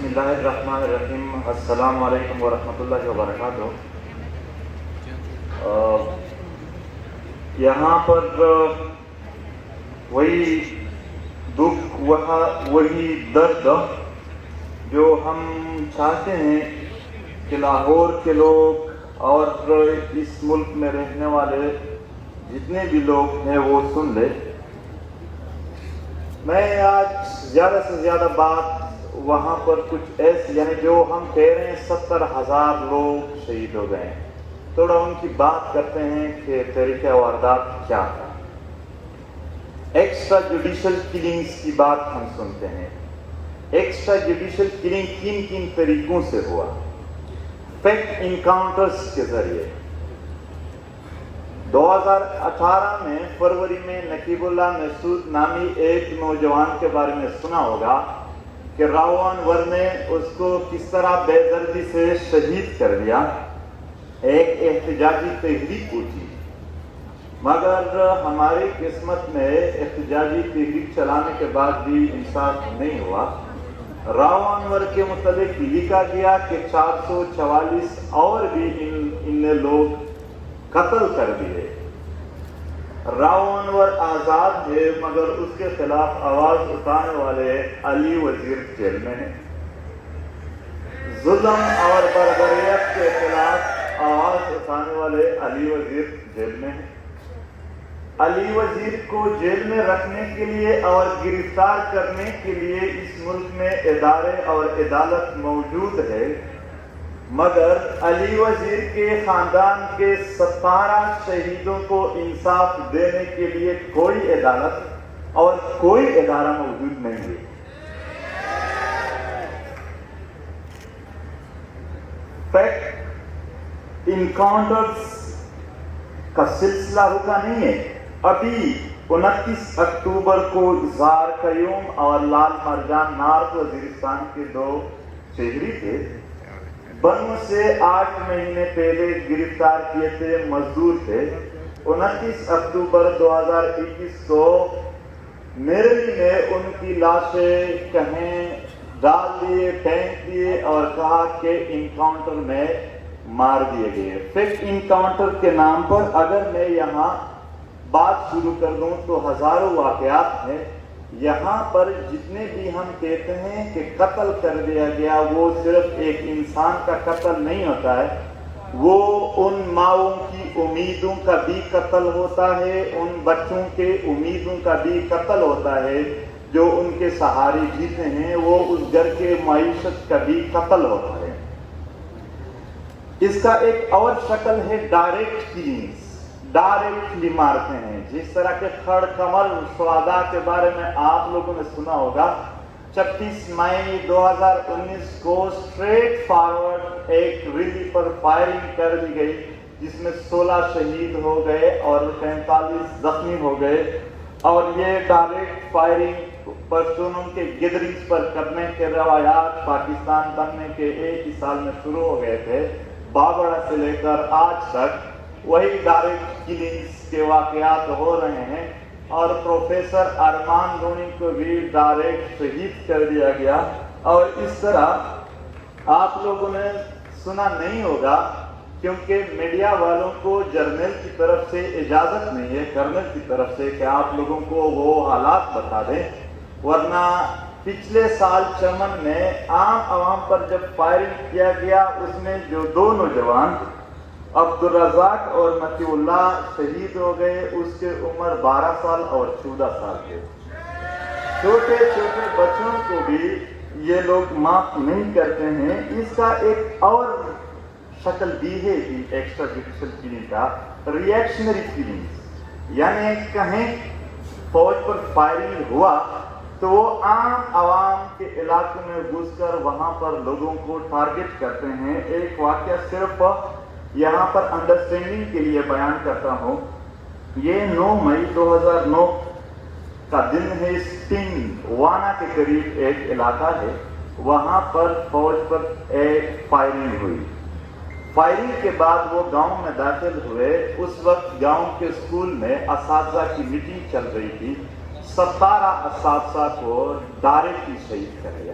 اللہ الرحمن الرحیم. السلام علیکم ورحمۃ اللہ وبرکاتہ. یہاں پر وہی دکھ وہی درد جو ہم چاہتے ہیں کہ لاہور کے لوگ اور اس ملک میں رہنے والے جتنے بھی لوگ ہیں وہ سن لے. میں آج زیادہ سے زیادہ بات وہاں پر کچھ ایسی یعنی جو ہم کہہ رہے ہیں 70,000 لوگ شہید ہو گئے ہیں, تھوڑا ان کی بات کرتے ہیں کہ طریقہ واردات کیا تھا. ایکسٹرا جوڈیشل کلنگز کی بات ہم سنتے ہیں. ایکسٹرا جوڈیشل کلنگ کن کن طریقوں سے ہوا؟ فیکٹ انکاؤنٹرز کے ذریعے. 2018 میں فروری میں نقیب اللہ محسود نامی ایک نوجوان کے بارے میں سنا ہوگا کہ راؤ انور نے اس کو کس طرح بے دردی سے شہید کر دیا. ایک احتجاجی تحریک اٹھی, مگر ہماری قسمت میں احتجاجی تحریک چلانے کے بعد بھی انصاف نہیں ہوا. راؤ انور کے متعلق لکھا گیا کہ 444 اور بھی ان نے لوگ قتل کر دیے. راؤ انور آزاد ہے, مگر اس کے خلاف آواز اٹھانے والے علی وزیر جیل میں ہیں. ظلم اور بربریت کے خلاف آواز اٹھانے والے علی وزیر جیل میں ہیں. علی وزیر کو جیل میں رکھنے کے لیے اور گرفتار کرنے کے لیے اس ملک میں ادارے اور عدالت موجود ہے, مگر علی وزیر کے خاندان کے 17 شہیدوں کو انصاف دینے کے لیے کوئی عدالت اور کوئی ادارہ موجود نہیں ہے. فیکٹ انکاؤنٹرز کا سلسلہ رکا نہیں ہے. ابھی 29 اکتوبر کو زار قیوم اور لال مرجان نارتھ وزیرستان کے 2 شہری تھے. بنو سے 8 مہینے پہلے گرفتار کیے تھے, مزدور تھے. 29 اکتوبر 2021 کو نیرلی میں ان کی لاشیں کہیں ڈال دیے, پھینک دیے اور کہا کہ انکاؤنٹر میں مار دیے گئے. فیکٹ انکاؤنٹر کے نام پر اگر میں یہاں بات شروع کر دوں تو ہزاروں واقعات ہیں. یہاں پر جتنے بھی ہم کہتے ہیں کہ قتل کر دیا گیا, وہ صرف ایک انسان کا قتل نہیں ہوتا ہے, وہ ان ماؤں کی امیدوں کا بھی قتل ہوتا ہے, ان بچوں کے امیدوں کا بھی قتل ہوتا ہے جو ان کے سہارے جیتے ہیں, وہ اس گھر کے معیشت کا بھی قتل ہوتا ہے. اس کا ایک اور شکل ہے ڈائریکٹ کلنگز. ڈائریکٹلی مارتے ہیں, جس طرح کے کھڑ کمل شہداء کے بارے میں آپ لوگوں نے سنا ہوگا. 36 مئی 2019 کو اسٹریٹ فارورڈ ایک ریلی پر فائرنگ کر دی گئی, جس میں 16 شہید ہو گئے اور 45 زخمی ہو گئے. اور یہ ڈائریکٹ فائرنگ پشتونوں کے گیدرنگز پر کرنے کے روایات پاکستان بننے کے 1 ہی سال میں شروع ہو گئے تھے. بابڑا سے لے کر آج تک وہی ڈائریکٹ کلنگز کے واقعات ہو رہے ہیں. اور پروفیسر ارمان لونی کو بھی ڈائریکٹ شہید کر دیا گیا. اور اس طرح آپ لوگوں نے سنا نہیں ہوگا, کیونکہ میڈیا والوں کو جرنیل کی طرف سے اجازت نہیں ہے, کرنل کی طرف سے, کہ آپ لوگوں کو وہ حالات بتا دیں. ورنہ پچھلے سال چمن میں عام عوام پر جب فائرنگ کیا گیا, اس میں جو 2 نوجوان عبدالرزاق اور مطیع اللہ شہید ہو گئے, اس کے عمر 12 سال اور 14 سال کے. چھوٹے چھوٹے بچوں کو بھی یہ لوگ معاف نہیں کرتے ہیں. اس کا ایک اور شکل بھی ہے ایکسٹرا جوڈیشل کلنگ کا, ریئیکشنری کلنگ. یعنی کہیں فوج پر فائرنگ ہوا تو وہ عام عوام کے علاقوں میں گھس کر وہاں پر لوگوں کو ٹارگٹ کرتے ہیں. ایک واقعہ صرف یہاں پر انڈرسٹینڈنگ کے لیے بیان کرتا ہوں. یہ 9 مئی 2009 کا دن ہے. سٹنگ وانا کے قریب ایک علاقہ ہے, وہاں پر فوج پر ایک فائرنگ ہوئی. فائرنگ کے بعد وہ گاؤں میں داخل ہوئے. اس وقت گاؤں کے اسکول میں اساتذہ کی میٹنگ چل رہی تھی. 17 اساتذہ کو ڈائریکٹلی شہید کر دیا.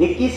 21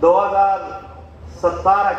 2017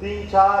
3-4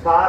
4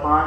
5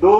2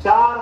4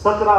17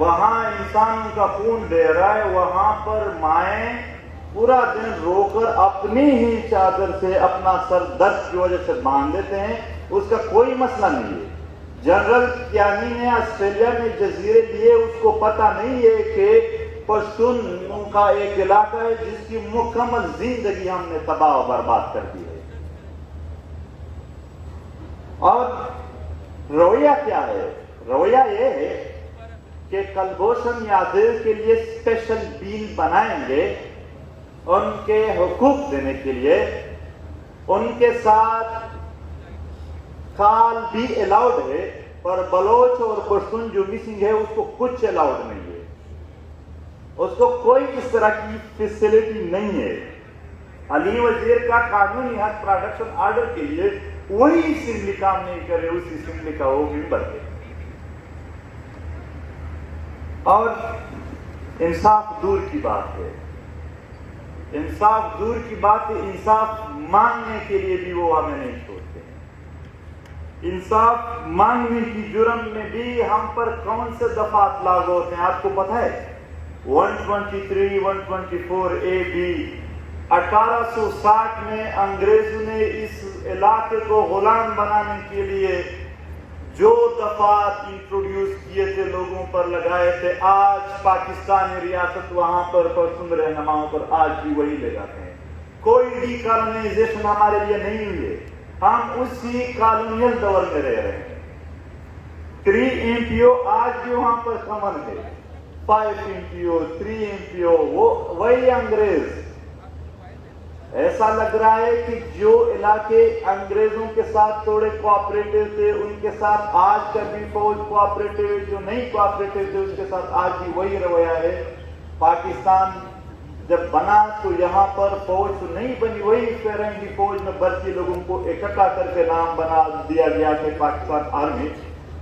وہاں انسان کا خون بہ رہا ہے، وہاں پر مائیں پورا دن رو کر اپنی ہی چادر سے اپنا سر درد کی وجہ سے باندھ دیتے ہیں، اس کا کوئی مسئلہ نہیں ہے۔ جنرل کیانی نے آسٹریلیا میں جزیرے لیے، اس کو پتہ نہیں ہے کہ پشتون کا ایک علاقہ ہے جس کی مکمل زندگی ہم نے تباہ و برباد کر دی ہے۔ اور رویہ کیا ہے؟ رویہ یہ ہے کہ کلبھوشن یادو کے لیے اسپیشل بل بنائیں گے ان کے حقوق دینے کے لیے، ان کے ساتھ کال بھی الاؤڈ ہے، پر بلوچ اور پشتون جو مسنگ ہے اس کو کچھ الاؤڈ نہیں ہے، اس کو کوئی اس طرح کی فیسلٹی نہیں ہے۔ علی وزیر کا قانونی حق پروڈکشن آرڈر کے لیے وہی اسمبلی کام نہیں کرے، اس اسمبلی کا وہ ممبر ہے۔ اور انصاف دور کی بات ہے، انصاف دور کی بات ہے، انصاف مانگنے کے لیے بھی وہ ہمیں نہیں چھوڑتے ہیں۔ انصاف مانگنے کی جرم میں بھی ہم پر کون سے دفعات لاگو ہوتے ہیں آپ کو پتہ ہے؟ 123 124 اے بی 1860 میں انگریزوں نے اس علاقے کو غلام بنانے کے لیے جو دفعات انٹروڈیوس کیے تھے، لوگوں پر لگائے تھے، آج پاکستانی ریاست وہاں پر پرسن رہنماؤں پر آج بھی وہی لگاتے ہیں۔ کوئی ڈی کالونائزیشن ہمارے لیے نہیں ہوئی ہے، ہم اسی کالونیل دور میں رہ رہے ہیں۔ 3 MPO آج بھی وہاں پر کمن ہے، 5 MPO 3 MPO وہی انگریز۔ ایسا لگ رہا ہے کہ جو علاقے انگریزوں کے ساتھ تھوڑے کوآپریٹو تھے ان کے ساتھ آج کا بھی فوج کوآپریٹو ہے، جو نہیں کوآپریٹو تھے اس کے ساتھ آج بھی وہی رویہ ہے۔ پاکستان جب بنا تو یہاں پر فوج تو نہیں بنی، وہی فرنگی فوج میں بھرتی لوگوں کو اکٹھا کر کے نام بنا دیا گیا کہ پاکستان آرمی،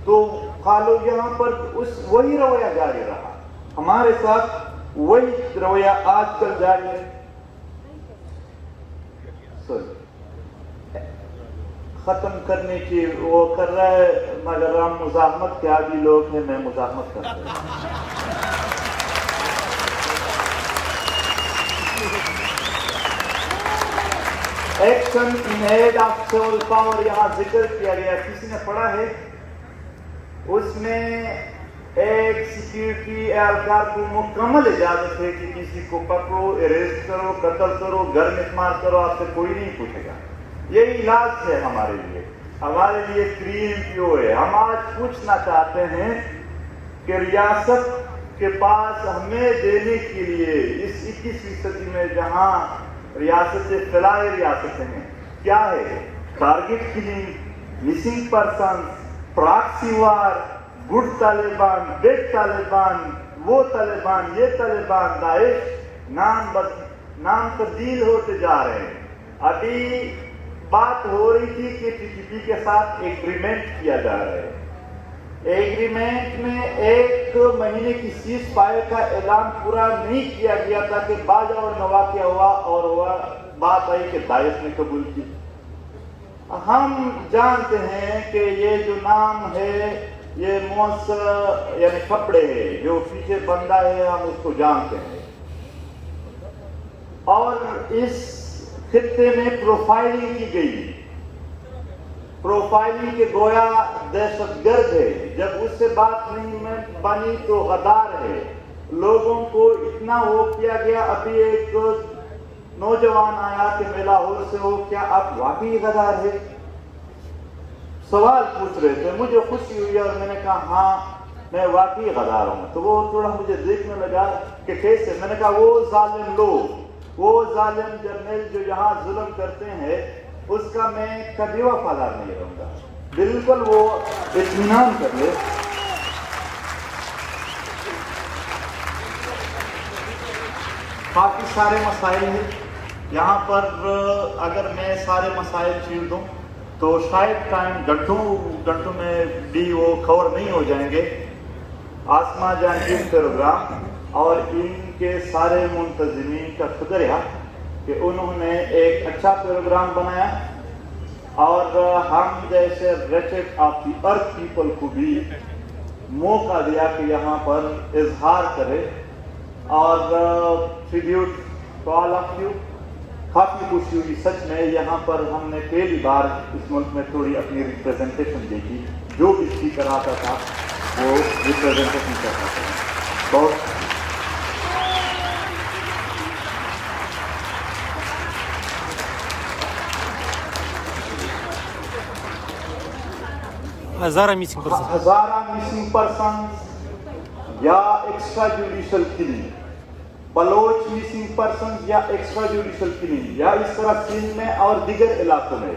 تو خالو یہاں پر وہی رویہ جاری رہا، ہمارے ساتھ وہی رویہ آج کل جاری ہے۔ ختم کرنے کی وہ کر رہا ہے، مگر ہم مزاحمت کے عادی لوگ ہیں، میں مزاحمت کرتا ہوں۔ Action in aid of civil power یہاں ذکر کیا گیا، کسی نے پڑھا ہے؟ اس میں ایک سیکیورٹی اہلکار کو مکمل اجازت ہے کہ کسی کو پکڑو، اریسٹ کرو، قتل کرو، گھر میں مار کرو، آپ سے کوئی نہیں پوچھے گا۔ یہی علاج ہے ہمارے لیے، ہمارے لیے 3 MPO ہے۔ ہم آج پوچھنا چاہتے ہیں کہ ریاست کے پاس ہمیں دینے کے لیے اس 21ویں صدی میں جہاں ریاستیں فلاحی ریاستیں ہیں، کیا ہے؟ Target killing, missing persons, proxy war, good Taliban, bad Taliban, وہ طالبان، یہ طالبان، داعش، نام تبدیل ہوتے جا رہے ہیں۔ ابھی بات ہو رہی تھی کہ TTP کے ساتھ ایگریمنٹ کیا جا رہا ہے، ایگریمنٹ میں 1 مہینے کی سیز فائر کا اعلان پورا نہیں کیا گیا تھا کہ باجا اور نواقعہ ہوا اور بات آئی کہ داعش نے قبول کی۔ ہم جانتے ہیں کہ یہ جو نام ہے یہ مؤثر یعنی کپڑے ہے، جو پیچھے بندہ ہے ہم اس کو جانتے ہیں، اور اس خطے میں پروفائلنگ کی گئی، پروفائلنگ کے گویا دہشت گرد ہے، جب اس سے بات نہیں بنی تو غدار ہے، لوگوں کو اتنا وہ کیا گیا۔ ابھی ایک نوجوان آیا کہ میں لاہور سے ہوں، کیا آپ واقعی غدار ہے؟ سوال پوچھ رہے تھے، مجھے خوشی ہوئی اور میں نے کہا ہاں میں واقعی غدار ہوں۔ تو وہ تھوڑا مجھے دیکھنے لگا کہ کیسے؟ میں نے کہا وہ ظالم لوگ، وہ ظالم جرنیل جو یہاں ظلم کرتے ہیں اس کا میں کبھی وفادار نہیں رہوں گا، بالکل وہ اطمینان کر لے۔ باقی سارے مسائل ہیں یہاں پر، اگر میں سارے مسائل چھیڑ دوں تو شاید ٹائم گھنٹوں میں بھی وہ کور نہیں ہو جائیں گے۔ آسما جہانگیر پروگرام اور ان کے سارے منتظمین کا شکریہ کہ انہوں نے ایک اچھا پروگرام بنایا، اور ہم جیسے wretched of the earth people کو بھی موقع دیا کہ یہاں پر اظہار کرے اور tribute to all of you. کافی خوشی ہوئی سچ میں. یہاں پر ہم نے پہلی بار اس ملک میں تھوڑی اپنی ریپریزنٹیشن دیکھی. جو بھی اسپیکر آتا تھا وہ ریپریزنٹیشن کرتا تھا. بہت Hazara missing person Hazara missing persons یا extra judicial killing, Baloch missing persons یا ایکسٹرا جوڈیشل کلنگ, یا اس طرح سندھ میں اور دیگر علاقوں میں.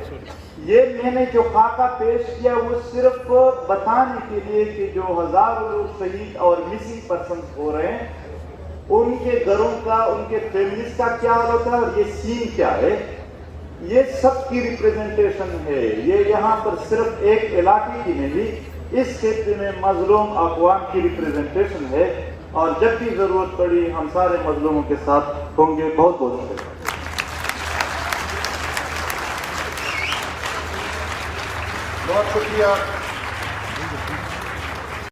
یہ میں نے جو خاکہ پیش کیا وہ صرف بتانے کے لیے کہ جو ہزاروں لوگ شہید اور مسنگ پرسنز ہو رہے ہیں ان کے گھروں کا, ان کے فیملیز کا کیا حال ہوتا ہے اور یہ سین کیا ہے. یہ سب کی ریپریزنٹیشن ہے. یہ یہاں پر صرف ایک علاقے کی نہیں, اس خطے میں مظلوم اقوام کی ریپریزنٹیشن ہے. اور جب بھی ضرورت پڑی ہم سارے مظلوموں کے ساتھ ہوں گے. بہت بہت شکریہ. بہت شکریہ.